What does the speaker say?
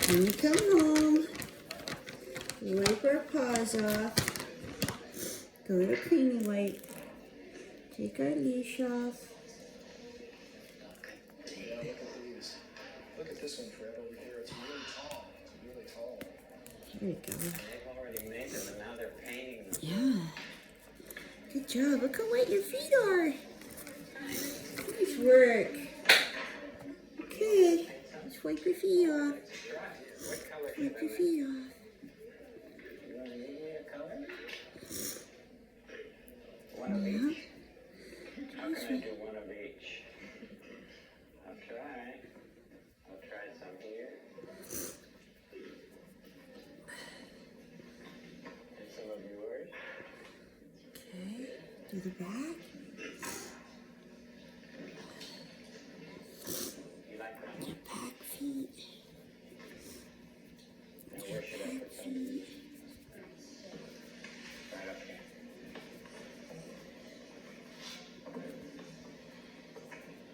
When we come home, we wipe our paws off, go to cleaning wipe, take our leash off. Yeah, look at these. Look at this one, Fred, over here. It's really tall. It's really tall. There we go. They've already made them and now they're painting them. Yeah. Good job. Look how wet your feet are. Nice work. Okay. Just wipe your feet off. What color should Wipe I your make? feet off. You want to give me a color? One of Yeah. each? How can I do one of each? I'll try. I'll try some here. And some of yours. Okay. Do the back.